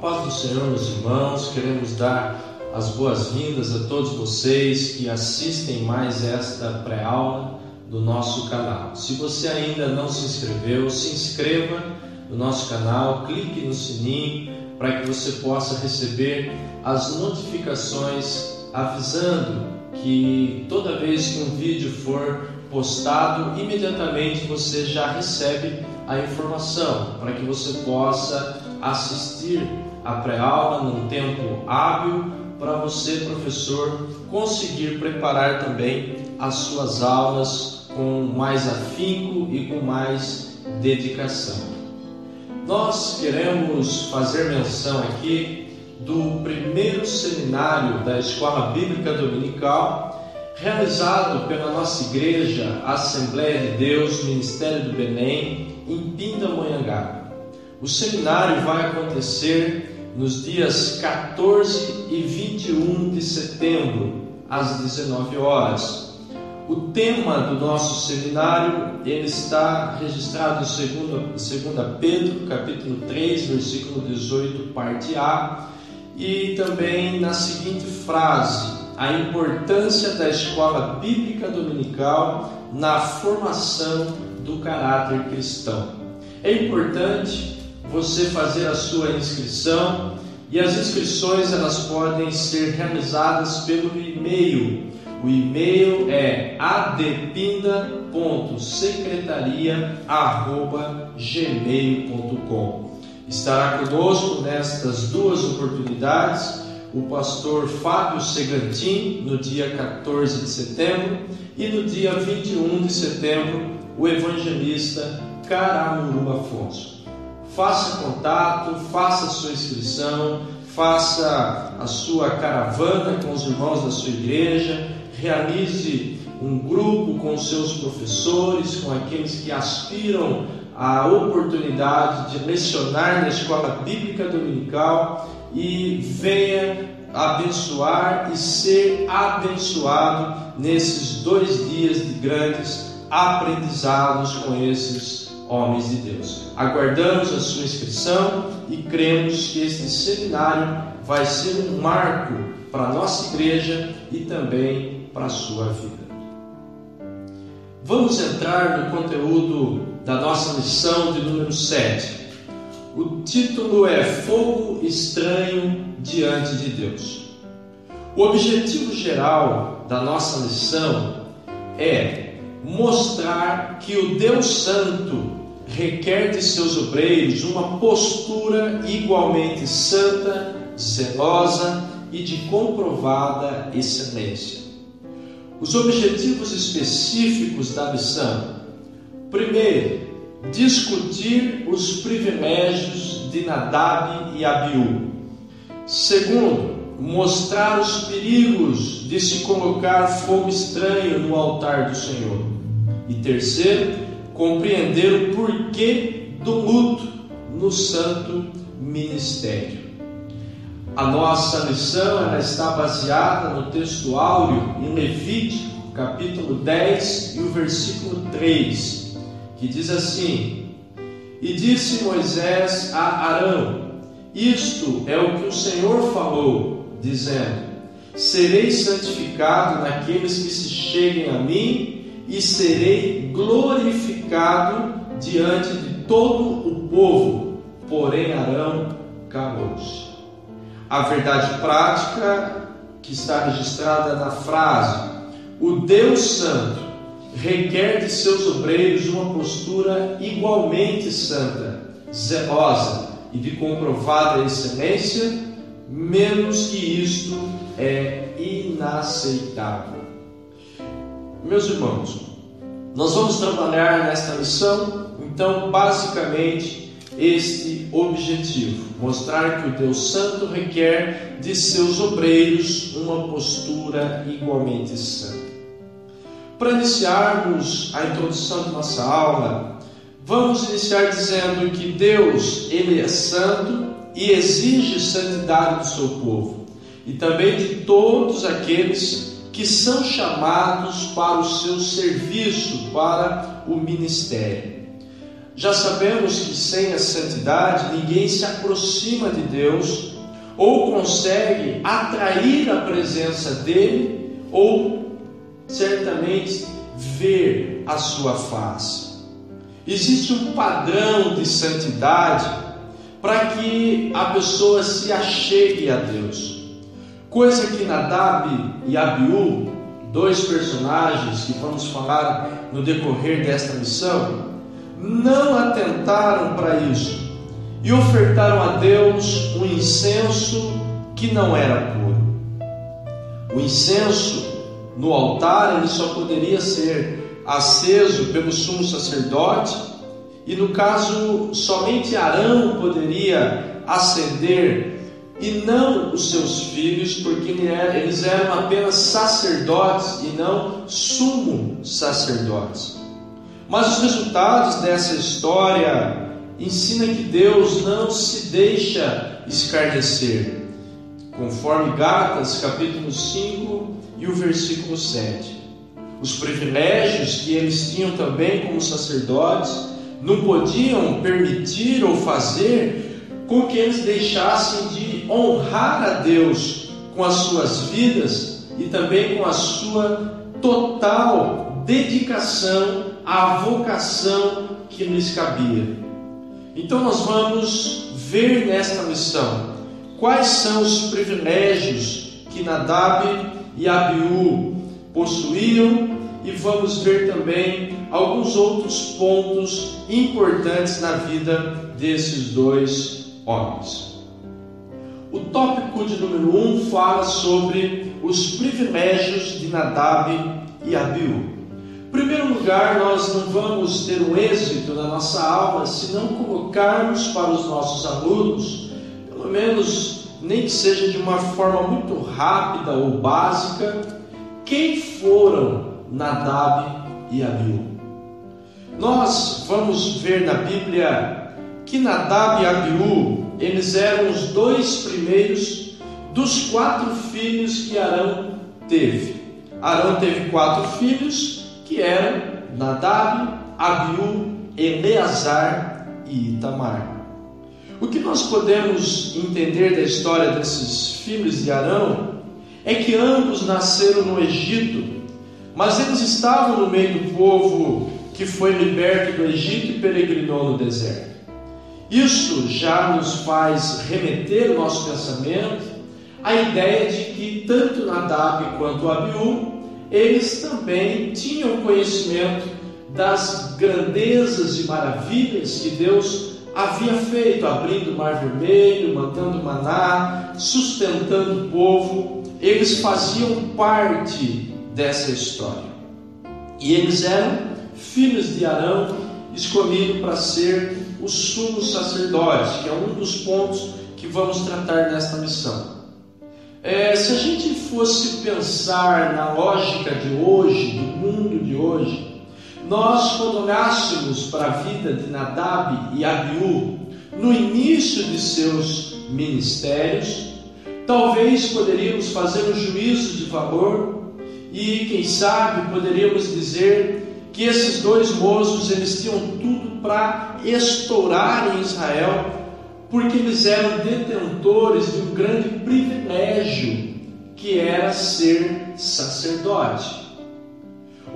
paz do Senhor, meus irmãos, queremos dar as boas-vindas a todos vocês que assistem mais esta pré-aula do nosso canal. Se você ainda não se inscreveu, se inscreva no nosso canal, clique no sininho para que você possa receber as notificações avisando que toda vez que um vídeo for postado, imediatamente você já recebe a informação para que você possa assistir a pré-aula num tempo hábil, para você, professor, conseguir preparar também as suas aulas com mais afinco e com mais dedicação. Nós queremos fazer menção aqui do primeiro seminário da Escola Bíblica Dominical, realizado pela nossa igreja, Assembleia de Deus, Ministério do Belém, em Pindamonhangaba. O seminário vai acontecer nos dias 14 e 21 de setembro, às 19 horas. O tema do nosso seminário ele está registrado em 2 Pedro, capítulo 3, versículo 18, parte A, e também na seguinte frase: a importância da escola bíblica dominical na formação do caráter cristão. É importante você fazer a sua inscrição, e as inscrições elas podem ser realizadas pelo e-mail. O e-mail é adpinda.secretaria@gmail.com. Estará conosco nestas duas oportunidades o pastor Fábio Segantin, no dia 14 de setembro, e no dia 21 de setembro, o evangelista Caramuru Afonso. Faça contato, faça a sua inscrição, faça a sua caravana com os irmãos da sua igreja, realize um grupo com os seus professores, com aqueles que aspiram à oportunidade de lecionar na Escola Bíblica Dominical, e venha abençoar e ser abençoado nesses 2 dias de grandes aprendizados com esses homens de Deus. Aguardamos a sua inscrição e cremos que este seminário vai ser um marco para a nossa igreja e também para a sua vida. Vamos entrar no conteúdo da nossa lição de número 7. O título é Fogo Estranho Diante de Deus. O objetivo geral da nossa lição é mostrar que o Deus Santo requer de seus obreiros uma postura igualmente santa, zelosa e de comprovada excelência. Os objetivos específicos da lição: primeiro, discutir os privilégios de Nadab e Abiú. Segundo, mostrar os perigos de se colocar fogo estranho no altar do Senhor. E terceiro, compreender o porquê do luto no santo ministério. A nossa lição ela está baseada no texto áureo em Levítico, capítulo 10 e o versículo 3, que diz assim: E disse Moisés a Arão: Isto é o que o Senhor falou, dizendo: Serei santificado naqueles que se cheguem a mim, e serei glorificado diante de todo o povo. Porém Arão calou-se. A verdade prática que está registrada na frase: o Deus Santo requer de seus obreiros uma postura igualmente santa, zelosa e de comprovada excelência, menos que isto é inaceitável. Meus irmãos, nós vamos trabalhar nesta lição, então, basicamente, este objetivo: mostrar que o Deus Santo requer de seus obreiros uma postura igualmente santa. Para iniciarmos a introdução de nossa aula, vamos iniciar dizendo que Deus, Ele é santo e exige santidade do seu povo, e também de todos aqueles que são chamados para o seu serviço, para o ministério. já sabemos que sem a santidade ninguém se aproxima de Deus ou consegue atrair a presença dele ou certamente ver a sua face. Existe um padrão de santidade para que a pessoa se achegue a Deus, coisa que Nadab e Abiú, dois personagens que vamos falar no decorrer desta missão, não atentaram para isso e ofertaram a Deus um incenso que não era puro. O incenso no altar ele só poderia ser aceso pelo sumo sacerdote, e no caso somente Arão poderia acender e não os seus filhos, porque eles eram apenas sacerdotes e não sumo sacerdotes. Mas os resultados dessa história ensinam que Deus não se deixa escarnecer, conforme Gálatas capítulo 5 e o versículo 7. Os privilégios que eles tinham também como sacerdotes não podiam permitir ou fazer com que eles deixassem de honrar a Deus com as suas vidas e também com a sua total dedicação à vocação que lhes cabia. Então nós vamos ver nesta missão quais são os privilégios que Nadab e Abiú possuíam, e vamos ver também alguns outros pontos importantes na vida desses dois homens. O tópico de número 1 fala sobre os privilégios de Nadab e Abiú. Em primeiro lugar, nós não vamos ter um êxito na nossa aula se não colocarmos para os nossos alunos, pelo menos nem que seja de uma forma muito rápida ou básica, quem foram Nadab e Abiú. Nós vamos ver na Bíblia que Nadab e Abiú, eles eram os dois primeiros dos 4 filhos que Arão teve. Arão teve 4 filhos, que eram Nadab, Abiú, Eleazar e Itamar. O que nós podemos entender da história desses filhos de Arão é que ambos nasceram no Egito, mas eles estavam no meio do povo que foi liberto do Egito e peregrinou no deserto. Isso já nos faz remeter o nosso pensamento à ideia de que tanto Nadab quanto Abiú, eles também tinham conhecimento das grandezas e maravilhas que Deus havia feito, abrindo o Mar Vermelho, mandando maná, sustentando o povo. Eles faziam parte dessa história. E eles eram filhos de Arão, escolhido para ser o sumo sacerdote, que é um dos pontos que vamos tratar nesta missão. Se a gente fosse pensar na lógica de hoje, do mundo de hoje, nós, quando olhássemos para a vida de Nadab e Abiú no início de seus ministérios, talvez poderíamos fazer um juízo de valor e, quem sabe, poderíamos dizer que esses dois moços, eles tinham tudo para estourar em Israel, porque eles eram detentores de um grande privilégio, que era ser sacerdote.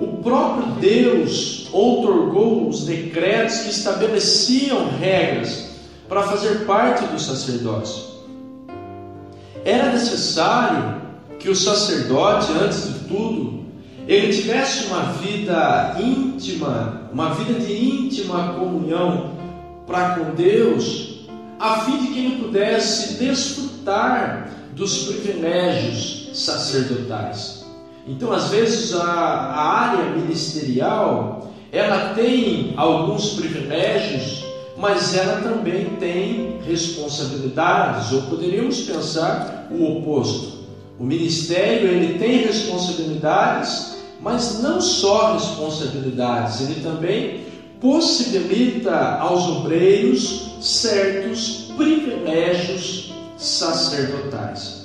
O próprio Deus outorgou os decretos que estabeleciam regras para fazer parte do sacerdócio. Era necessário que o sacerdote, antes de tudo, ele tivesse uma vida íntima, uma vida de íntima comunhão para com Deus, a fim de que ele pudesse desfrutar dos privilégios sacerdotais. Então, às vezes, a área ministerial, ela tem alguns privilégios, mas ela também tem responsabilidades, ou poderíamos pensar o oposto. O ministério, ele tem responsabilidades, mas não só responsabilidades, ele também possibilita aos obreiros certos privilégios sacerdotais.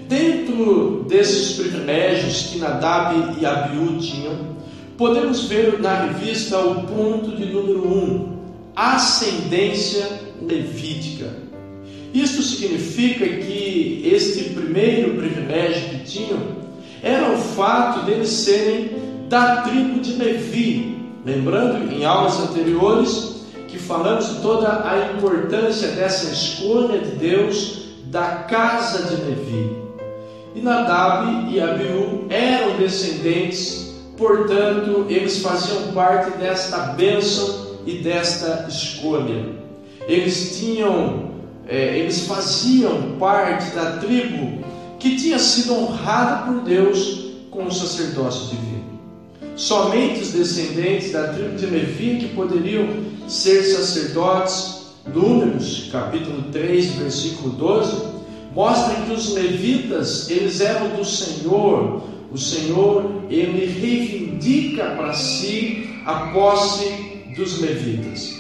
Dentro desses privilégios que Nadab e Abiú tinham, podemos ver na revista o ponto de número 1, ascendência levítica. Isto significa que este primeiro privilégio que tinham era o fato deles serem da tribo de Levi. Lembrando, em aulas anteriores, que falamos de toda a importância dessa escolha de Deus da casa de Levi. E Nadab e Abiú eram descendentes, portanto, eles faziam parte desta bênção e desta escolha. Eles faziam parte da tribo que tinha sido honrada por Deus com o sacerdócio divino. Somente os descendentes da tribo de Levi que poderiam ser sacerdotes. Números, capítulo 3, versículo 12, mostra que os levitas, eles eram do Senhor. O Senhor, ele reivindica para si a posse dos levitas.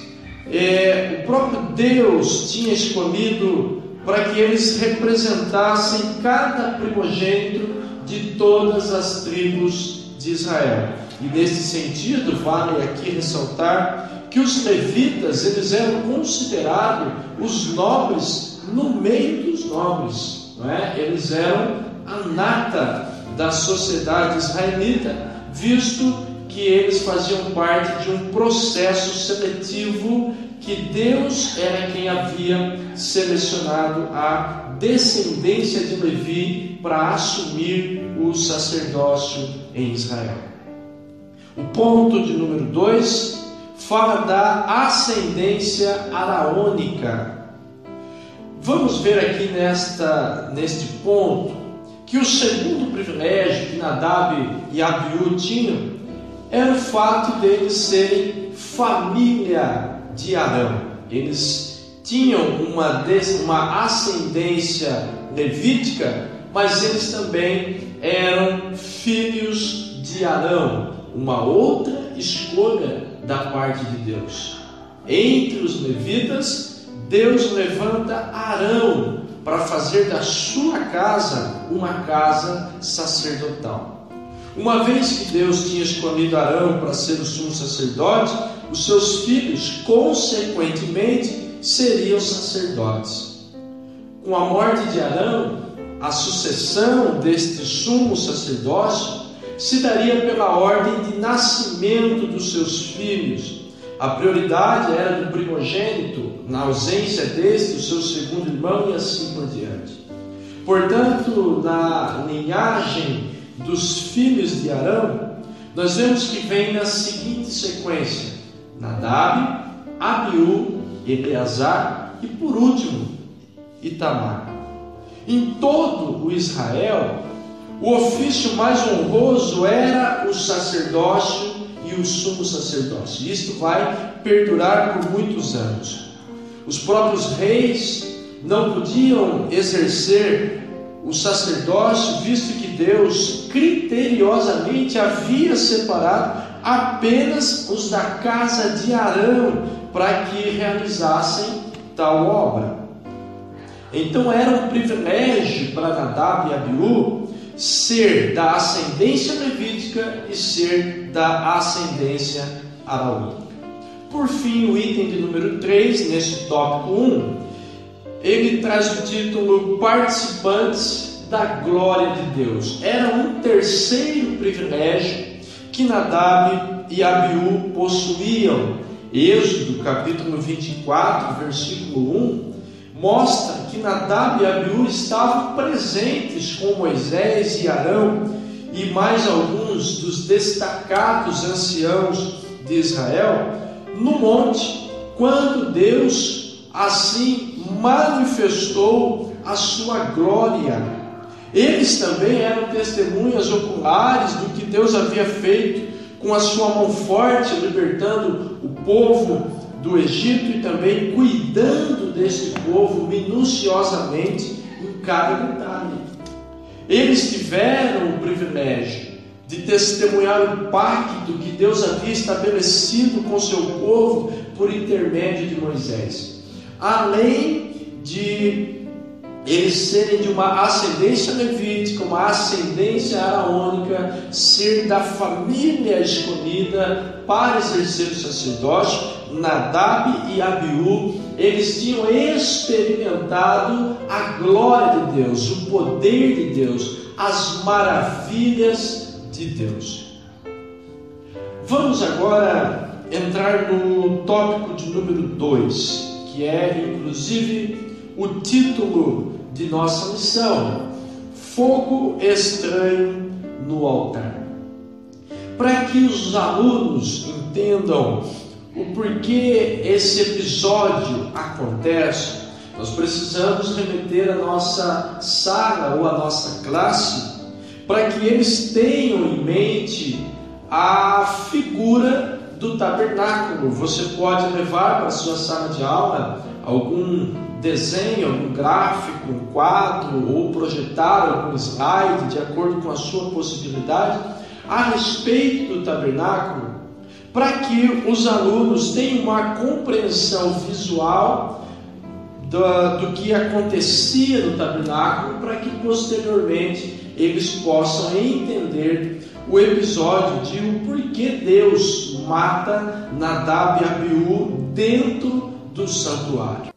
O próprio Deus tinha escolhido para que eles representassem cada primogênito de todas as tribos de Israel. E nesse sentido, vale aqui ressaltar que os levitas, eles eram considerados os nobres no meio dos nobres, não é? Eles eram a nata da sociedade israelita, visto que eles faziam parte de um processo seletivo que Deus era quem havia selecionado a descendência de Levi para assumir o sacerdócio em Israel. O ponto de número 2 fala da ascendência araônica. Vamos ver aqui neste ponto que o segundo privilégio que Nadab e Abiú tinham era o fato deles serem família de Arão. Eles tinham uma ascendência levítica, mas eles também eram filhos de Arão, uma outra escolha da parte de Deus. Entre os levitas, Deus levanta Arão para fazer da sua casa uma casa sacerdotal. Uma vez que Deus tinha escolhido Arão para ser o sumo sacerdote, os seus filhos, consequentemente, seriam sacerdotes. Com a morte de Arão, a sucessão deste sumo sacerdócio se daria pela ordem de nascimento dos seus filhos. A prioridade era do primogênito, na ausência deste, o seu segundo irmão, e assim por diante. Portanto, na linhagem dos filhos de Arão, nós vemos que vem na seguinte sequência: Nadab, Abiú, Eleazar e, por último, Itamar. Em todo o Israel, o ofício mais honroso era o sacerdócio e o sumo sacerdócio. Isto vai perdurar por muitos anos. Os próprios reis não podiam exercer o sacerdócio, visto que Deus criteriosamente havia separado apenas os da casa de Arão para que realizassem tal obra. Então era um privilégio para Nadab e Abiú ser da ascendência levítica e ser da ascendência araônica. Por fim, o item de número 3, nesse tópico 1, ele traz o título Participantes da Glória de Deus. Era um terceiro privilégio que Nadab e Abiú possuíam. Êxodo, capítulo 24, versículo 1, mostra que Nadab e Abiú estavam presentes com Moisés e Arão e mais alguns dos destacados anciãos de Israel no monte, quando Deus assim manifestou a sua glória. Eles também eram testemunhas oculares do que Deus havia feito com a sua mão forte, libertando o povo do Egito e também cuidando desse povo minuciosamente em cada detalhe. Eles tiveram o privilégio de testemunhar o pacto que Deus havia estabelecido com seu povo por intermédio de Moisés, além de eles serem de uma ascendência levítica, uma ascendência araônica, ser da família escolhida para exercer o sacerdócio, Nadab e Abiú, eles tinham experimentado a glória de Deus, o poder de Deus, as maravilhas de Deus. Vamos agora entrar no tópico de número 2, que é inclusive o título de nossa lição: Fogo estranho no altar. Para que os alunos entendam o porquê esse episódio acontece, nós precisamos remeter a nossa sala ou a nossa classe, para que eles tenham em mente a figura do tabernáculo. Você pode levar para a sua sala de aula algum desenho, algum gráfico, um quadro, ou projetar algum slide de acordo com a sua possibilidade a respeito do tabernáculo, para que os alunos tenham uma compreensão visual do que acontecia no tabernáculo, para que posteriormente eles possam entender o episódio de o porquê Deus mata Nadab e Abiú dentro do santuário.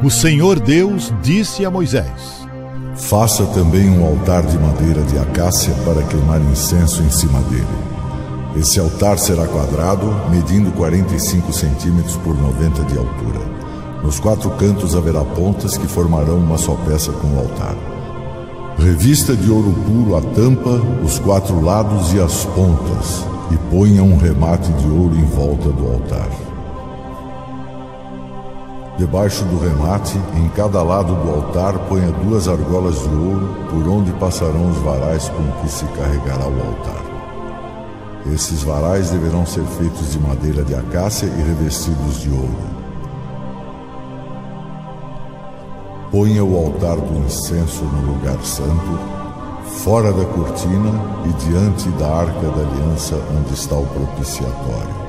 O Senhor Deus disse a Moisés: Faça também um altar de madeira de acácia para queimar incenso em cima dele. Esse altar será quadrado, medindo 45 centímetros por 90 de altura. Nos 4 cantos haverá pontas que formarão uma só peça com o altar. Revista de ouro puro a tampa, os 4 lados e as pontas, e ponha um remate de ouro em volta do altar. Debaixo do remate, em cada lado do altar, ponha 2 argolas de ouro, por onde passarão os varais com que se carregará o altar. Esses varais deverão ser feitos de madeira de acácia e revestidos de ouro. Ponha o altar do incenso no lugar santo, fora da cortina e diante da arca da aliança, onde está o propiciatório.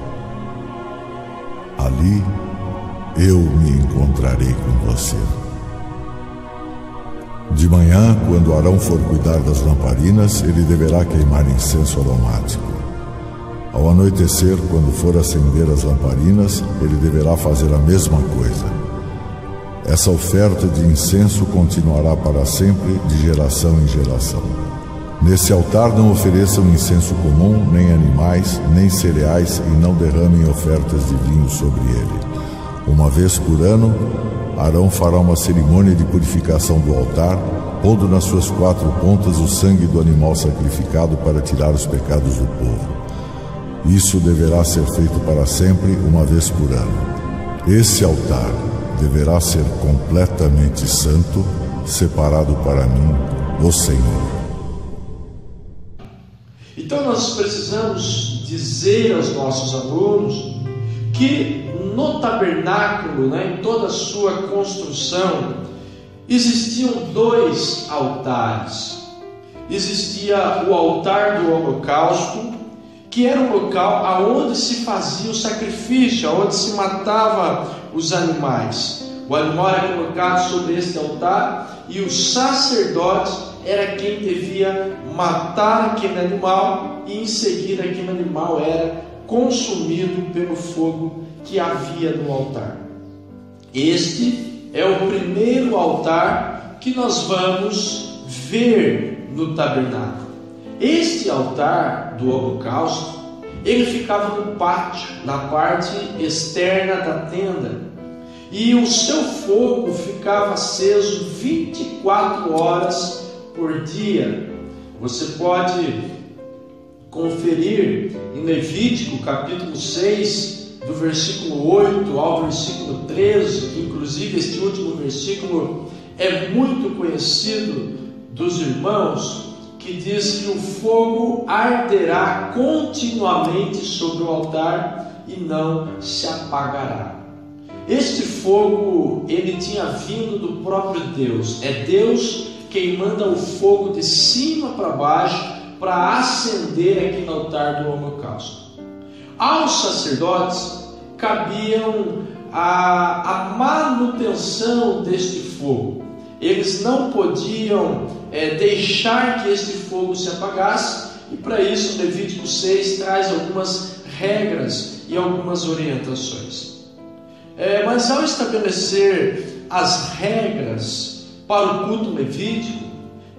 Ali eu me encontrarei com você. De manhã, quando Arão for cuidar das lamparinas, ele deverá queimar incenso aromático. Ao anoitecer, quando for acender as lamparinas, ele deverá fazer a mesma coisa. Essa oferta de incenso continuará para sempre, de geração em geração. Nesse altar não ofereçam incenso comum, nem animais, nem cereais, e não derramem ofertas de vinho sobre ele. Uma vez por ano, Arão fará uma cerimônia de purificação do altar, pondo nas suas 4 pontas o sangue do animal sacrificado para tirar os pecados do povo. Isso deverá ser feito para sempre, uma vez por ano. Esse altar deverá ser completamente santo, separado para mim, o Senhor. Então nós precisamos dizer aos nossos alunos que no tabernáculo, em toda a sua construção, existiam 2 altares. Existia o altar do holocausto, que era um local aonde se fazia o sacrifício, aonde se matava os animais. O animal era colocado sobre este altar e o sacerdote era quem devia matar aquele animal, e em seguida aquele animal era consumido pelo fogo que havia no altar. Este é o primeiro altar que nós vamos ver no tabernáculo. Este altar do holocausto, ele ficava no pátio, na parte externa da tenda, e o seu fogo ficava aceso 24 horas por dia. Você pode conferir em Levítico capítulo 6, do versículo 8 ao versículo 13, que inclusive este último versículo é muito conhecido dos irmãos, que diz que o fogo arderá continuamente sobre o altar e não se apagará. Este fogo, ele tinha vindo do próprio Deus. É Deus quem manda o fogo de cima para baixo para acender aqui no altar do holocausto. Aos sacerdotes cabiam a manutenção deste fogo. Eles não podiam deixar que este fogo se apagasse, e para isso Levítico 6 traz algumas regras e algumas orientações. Mas ao estabelecer as regras para o culto levítico,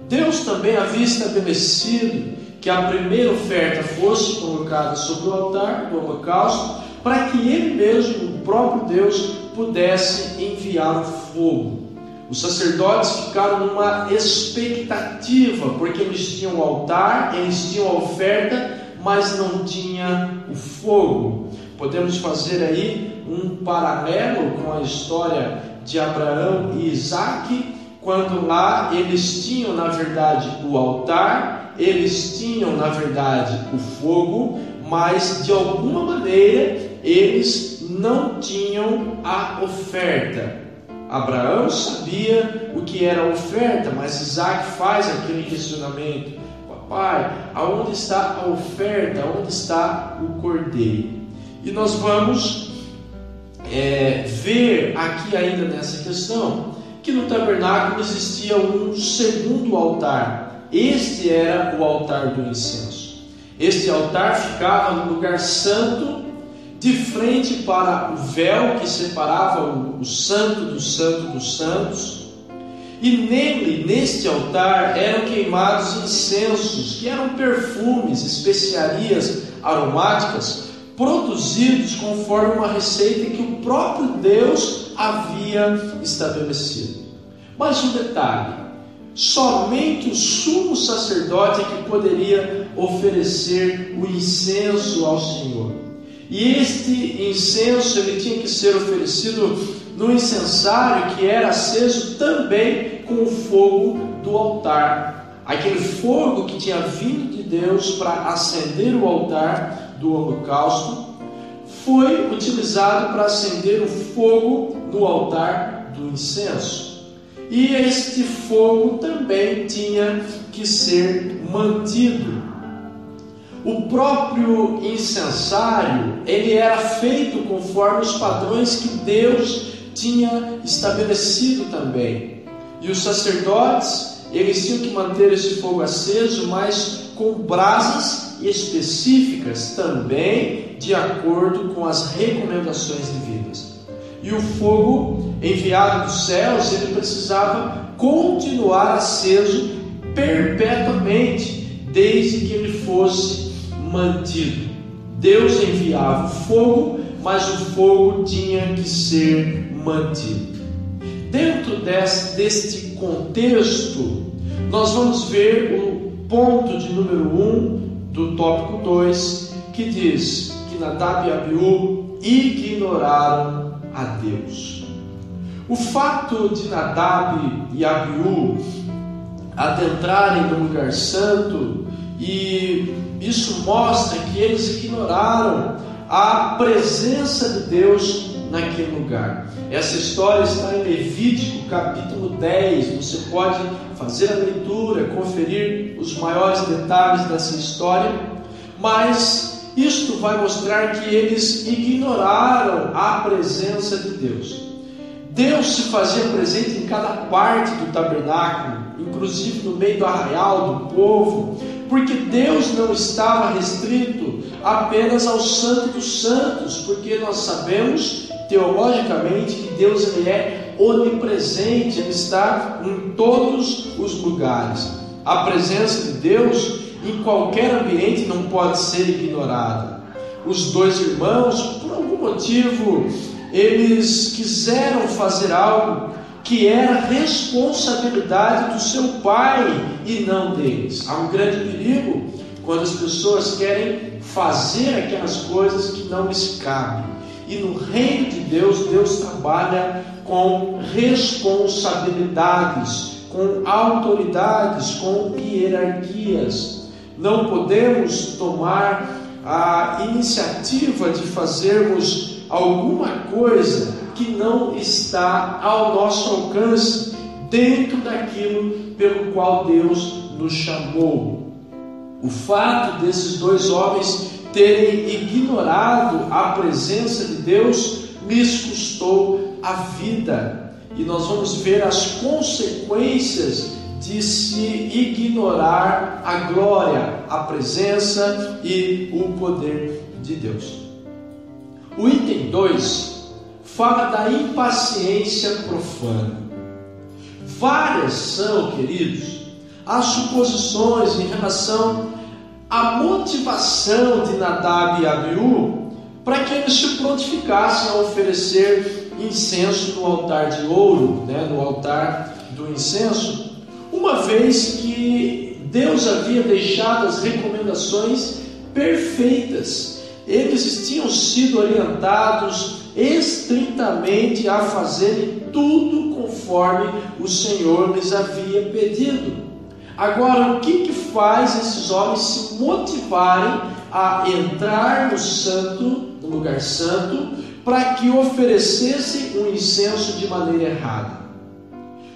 Deus também havia estabelecido que a primeira oferta fosse colocada sobre o altar do holocausto, para que Ele mesmo, o próprio Deus, pudesse enviar o fogo. Os sacerdotes ficaram numa expectativa, porque eles tinham o altar, eles tinham a oferta, mas não tinha o fogo. Podemos fazer aí um paralelo com a história de Abraão e Isaque, quando lá eles tinham na verdade o altar, eles tinham na verdade o fogo, mas de alguma maneira eles não tinham a oferta. Abraão sabia o que era a oferta, mas Isaque faz aquele questionamento: papai, aonde está a oferta? Aonde está o cordeiro? E nós vamos ver aqui ainda nessa questão que no tabernáculo existia um segundo altar. Este era o altar do incenso. Este altar ficava no lugar santo, de frente para o véu que separava o santo dos santos. E neste altar eram queimados incensos, que eram perfumes, especiarias aromáticas, produzidos conforme uma receita que o próprio Deus havia estabelecido. Mas um detalhe: somente o sumo sacerdote é que poderia oferecer o incenso ao Senhor. E este incenso ele tinha que ser oferecido no incensário que era aceso também com o fogo do altar. Aquele fogo que tinha vindo de Deus para acender o altar do holocausto foi utilizado para acender o fogo no altar do incenso. E este fogo também tinha que ser mantido. O próprio incensário, ele era feito conforme os padrões que Deus tinha estabelecido também. E os sacerdotes, eles tinham que manter esse fogo aceso, mas com brasas específicas também, de acordo com as recomendações divinas. E o fogo enviado dos céus, ele precisava continuar aceso perpetuamente, desde que ele fosse mantido. Deus enviava o fogo, mas o fogo tinha que ser mantido. Dentro deste contexto, nós vamos ver o ponto de número 1 do tópico 2, que diz que Nadab e Abiú ignoraram a Deus. O fato de Nadab e Abiú adentrarem no lugar santo, e isso mostra que eles ignoraram a presença de Deus naquele lugar. Essa história está em Levítico capítulo 10. Você pode fazer a leitura, conferir os maiores detalhes dessa história, mas isto vai mostrar que eles ignoraram a presença de Deus. Deus se fazia presente em cada parte do tabernáculo, inclusive no meio do arraial do povo, porque Deus não estava restrito apenas ao Santo dos Santos, porque nós sabemos teologicamente que Deus ele é onipresente, Ele está em todos os lugares. A presença de Deus em qualquer ambiente não pode ser ignorada. Os dois irmãos, por algum motivo, eles quiseram fazer algo que era responsabilidade do seu pai e não deles. Há um grande perigo quando as pessoas querem fazer aquelas coisas que não lhes cabem. E no reino de Deus, Deus trabalha com responsabilidades, com autoridades, com hierarquias. Não podemos tomar a iniciativa de fazermos alguma coisa que não está ao nosso alcance, dentro daquilo pelo qual Deus nos chamou. O fato desses dois homens terem ignorado a presença de Deus lhes custou a vida, e nós vamos ver as consequências de se ignorar a glória, a presença e o poder de Deus. O item 2 fala da impaciência profana. Várias são, queridos, as suposições em relação à motivação de Nadab e Abiú para que eles se prontificassem a oferecer incenso no altar de ouro, no altar do incenso, uma vez que Deus havia deixado as recomendações perfeitas. Eles tinham sido orientados estritamente a fazerem tudo conforme o Senhor lhes havia pedido. Agora, o que faz esses homens se motivarem a entrar no lugar santo, para que oferecessem um incenso de maneira errada?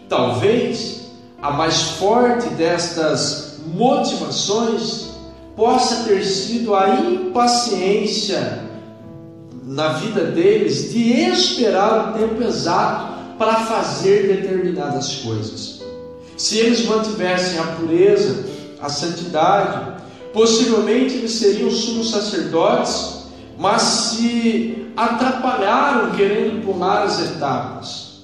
Talvez a mais forte destas motivações possa ter sido a impaciência na vida deles de esperar o tempo exato para fazer determinadas coisas. Se eles mantivessem a pureza, a santidade, possivelmente eles seriam sumos sacerdotes, mas se atrapalharam querendo pular as etapas.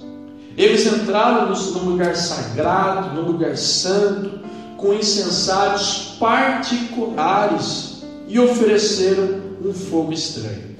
Eles entraram no lugar sagrado, no lugar santo, com incensários particulares e ofereceram um fogo estranho.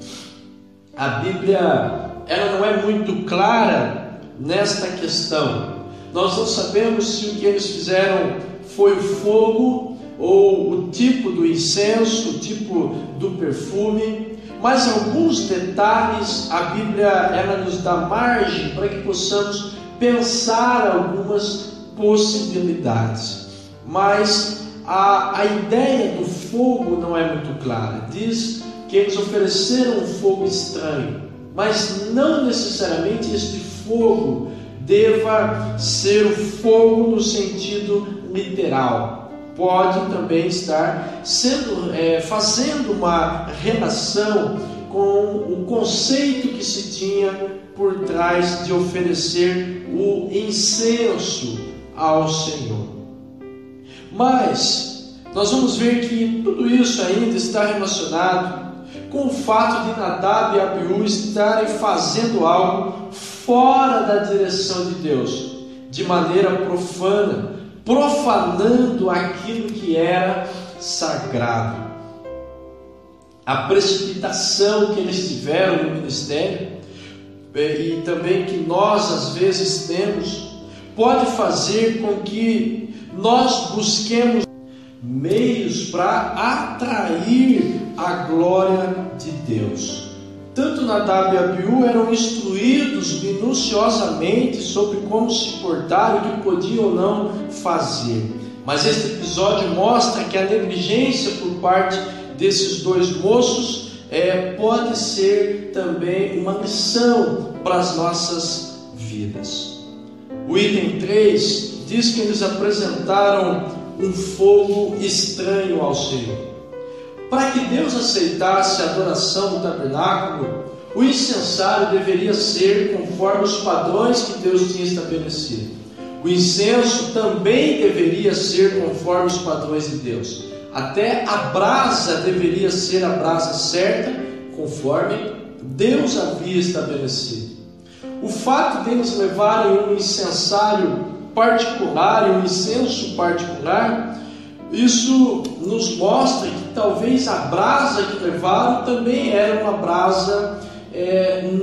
A Bíblia ela não é muito clara nesta questão. Nós não sabemos se o que eles fizeram foi o fogo ou o tipo do incenso, o tipo do perfume, mas alguns detalhes a Bíblia ela nos dá margem para que possamos pensar algumas possibilidades. Mas a ideia do fogo não é muito clara. Diz que eles ofereceram um fogo estranho, mas não necessariamente este fogo deva ser o fogo no sentido literal. Pode também estar fazendo uma relação com o conceito que se tinha por trás de oferecer o incenso ao Senhor. Mas nós vamos ver que tudo isso ainda está relacionado com o fato de Nadab e Abiú estarem fazendo algo fora da direção de Deus, de maneira profana, profanando aquilo que era sagrado. A precipitação que eles tiveram no ministério, e também que nós às vezes temos, pode fazer com que nós busquemos meios para atrair a glória de Deus. Tanto Nadab e Abiú eram instruídos minuciosamente sobre como se portar e o que podiam ou não fazer. Mas este episódio mostra que a negligência por parte desses dois moços pode ser também uma lição para as nossas vidas. O item 3 diz que eles apresentaram um fogo estranho ao Senhor. Para que Deus aceitasse a adoração do tabernáculo, o incensário deveria ser conforme os padrões que Deus tinha estabelecido. O incenso também deveria ser conforme os padrões de Deus. Até a brasa deveria ser a brasa certa, conforme Deus havia estabelecido. O fato deles levarem um incensário particular e um incenso particular, isso nos mostra que talvez a brasa que levaram também era uma brasa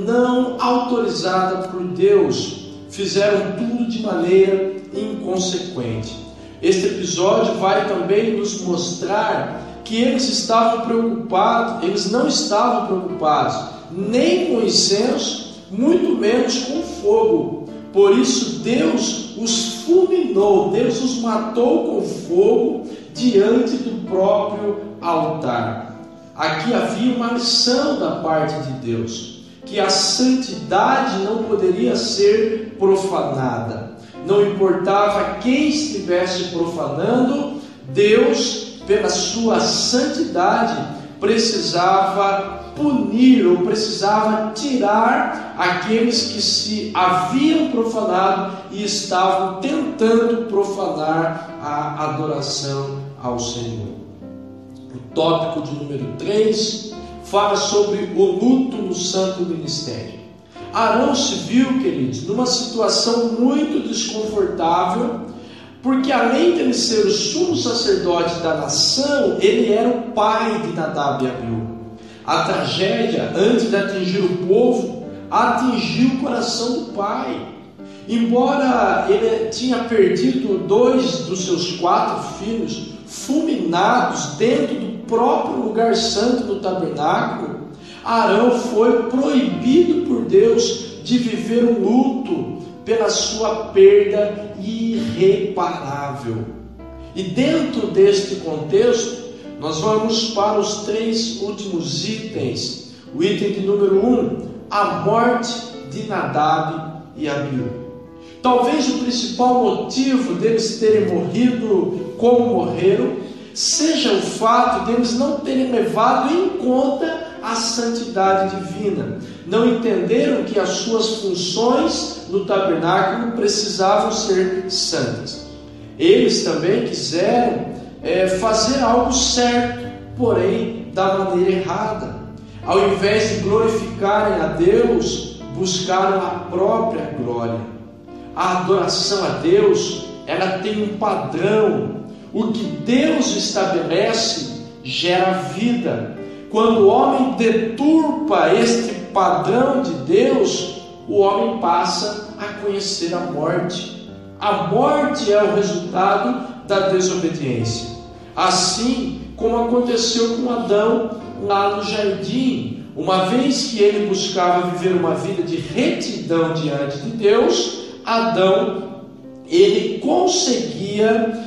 não autorizada por Deus. Fizeram tudo de maneira inconsequente. Este episódio vai também nos mostrar que eles não estavam preocupados nem com incenso, muito menos com fogo. Por isso Deus os fulminou, Deus os matou com fogo diante do próprio altar. Aqui havia uma lição da parte de Deus, que a santidade não poderia ser profanada. Não importava quem estivesse profanando, Deus, pela sua santidade, precisava punir ou precisava tirar aqueles que se haviam profanado e estavam tentando profanar a adoração ao Senhor. O tópico de número 3 fala sobre o luto no santo ministério. Arão se viu, queridos, numa situação muito desconfortável, porque além de ele ser o sumo sacerdote da nação, ele era o pai de Nadab e Abiú. A tragédia, antes de atingir o povo, atingiu o coração do pai. Embora ele tinha perdido 2 dos seus 4 filhos, fulminados dentro do próprio lugar santo do tabernáculo, Arão foi proibido por Deus de viver um luto pela sua perda irreparável. E dentro deste contexto, nós vamos para os 3 últimos itens. O item de número 1, a morte de Nadab e Abiú. Talvez o principal motivo deles terem morrido como morreram seja o fato deles não terem levado em conta a santidade divina. Não entenderam que as suas funções no tabernáculo precisavam ser santas. Eles também quiseram fazer algo certo, porém da maneira errada. Ao invés de glorificarem a Deus, buscaram a própria glória. A adoração a Deus, ela tem um padrão. O que Deus estabelece gera vida. Quando o homem deturpa este padrão de Deus, o homem passa a conhecer a morte. A morte é o resultado da desobediência. Assim como aconteceu com Adão lá no jardim. Uma vez que ele buscava viver uma vida de retidão diante de Deus, Adão, ele conseguia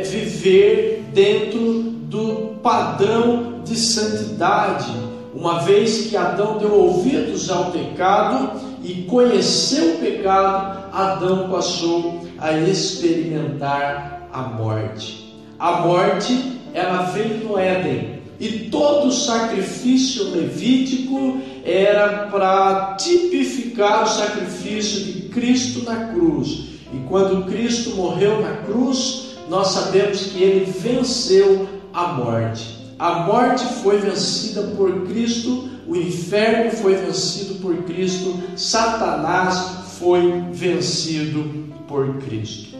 viver dentro do padrão de santidade. Uma vez que Adão deu ouvidos ao pecado e conheceu o pecado, Adão passou a experimentar a morte. A morte, ela veio no Éden, e todo o sacrifício levítico era para tipificar o sacrifício de Cristo na cruz. E quando Cristo morreu na cruz, nós sabemos que ele venceu a morte. A morte foi vencida por Cristo, o inferno foi vencido por Cristo, Satanás foi vencido por Cristo.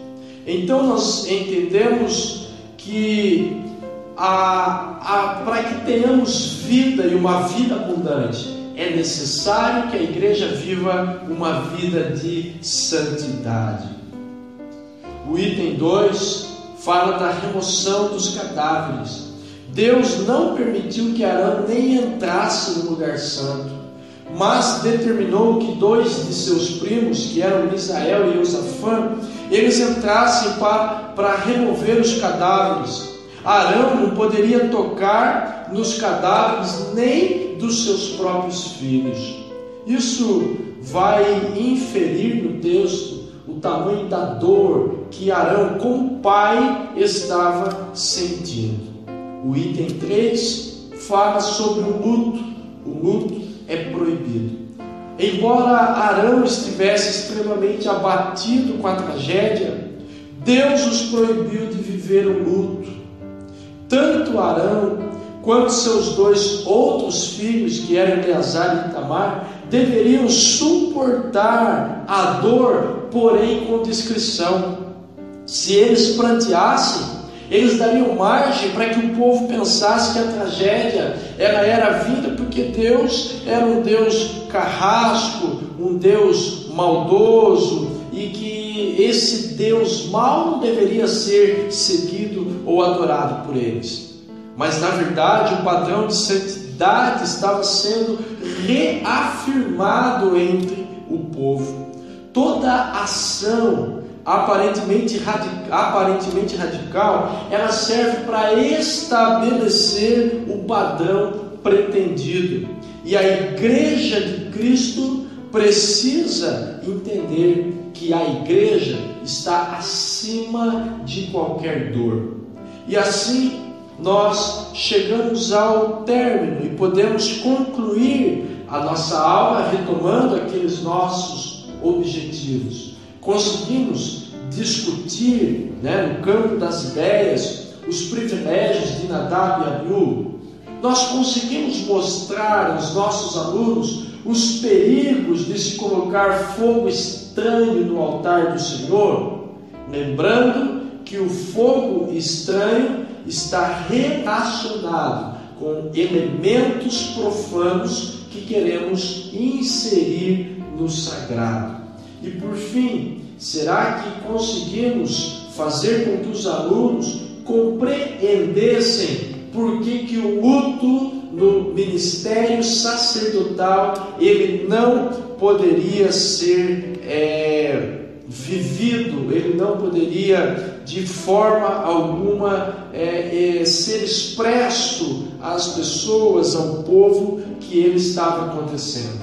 Então nós entendemos que para que tenhamos vida e uma vida abundante, é necessário que a igreja viva uma vida de santidade. O item 2 fala da remoção dos cadáveres. Deus não permitiu que Arão nem entrasse no lugar santo, mas determinou que 2 de seus primos, que eram Misael e Eusafã, eles entrassem para remover os cadáveres. Arão não poderia tocar nos cadáveres nem dos seus próprios filhos. Isso vai inferir no texto o tamanho da dor que Arão, como pai, estava sentindo. O item 3 fala sobre o luto. O luto é proibido. Embora Arão estivesse extremamente abatido com a tragédia, Deus os proibiu de viver o luto. Tanto Arão quanto seus 2 outros filhos, que eram Eleazar e Itamar, deveriam suportar a dor, porém com discrição. Se eles pranteassem, eles dariam margem para que o povo pensasse que a tragédia ela era vinda porque Deus era um Deus carrasco, um Deus maldoso, e que esse Deus mau não deveria ser seguido ou adorado por eles. Mas na verdade o padrão de santidade estava sendo reafirmado entre o povo. Toda ação aparentemente radical, ela serve para estabelecer o padrão pretendido. E a igreja de Cristo precisa entender que a igreja está acima de qualquer dor. E assim nós chegamos ao término e podemos concluir a nossa aula retomando aqueles nossos objetivos. Conseguimos discutir, no campo das ideias, os privilégios de Nadab e Abiú. Nós conseguimos mostrar aos nossos alunos os perigos de se colocar fogo estranho no altar do Senhor, lembrando que o fogo estranho está relacionado com elementos profanos que queremos inserir no sagrado. E por fim, será que conseguimos fazer com que os alunos compreendessem por que o luto no ministério sacerdotal ele não poderia ser vivido, ele não poderia de forma alguma ser expresso às pessoas, ao povo, que ele estava acontecendo?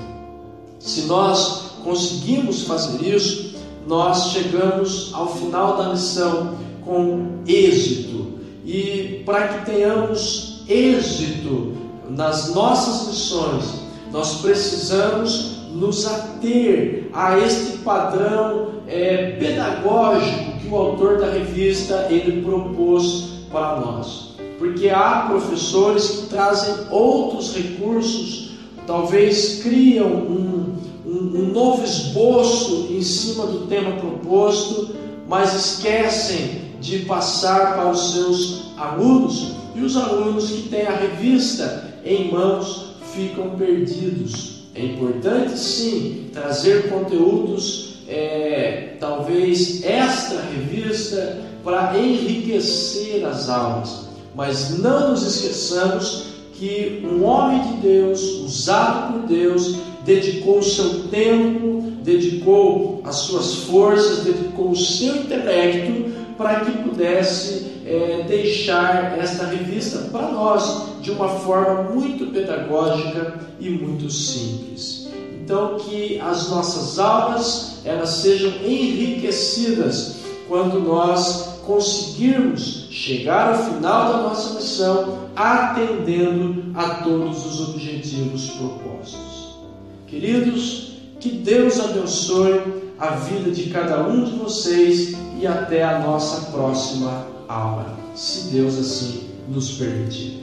Se nós conseguimos fazer isso, nós chegamos ao final da lição com êxito. E para que tenhamos êxito nas nossas lições, nós precisamos nos ater a este padrão pedagógico que o autor da revista ele propôs para nós. Porque há professores que trazem outros recursos, talvez criam um novo esboço em cima do tema proposto, mas esquecem de passar para os seus alunos, e os alunos que têm a revista em mãos ficam perdidos. É importante sim trazer conteúdos, talvez extra revista, para enriquecer as aulas, mas não nos esqueçamos que um homem de Deus, usado por Deus, dedicou o seu tempo, dedicou as suas forças, dedicou o seu intelecto para que pudesse deixar esta revista para nós de uma forma muito pedagógica e muito simples. Então, que as nossas aulas elas sejam enriquecidas quando nós conseguirmos chegar ao final da nossa missão atendendo a todos os objetivos propostos. Queridos, que Deus abençoe a vida de cada um de vocês e até a nossa próxima aula, se Deus assim nos permitir.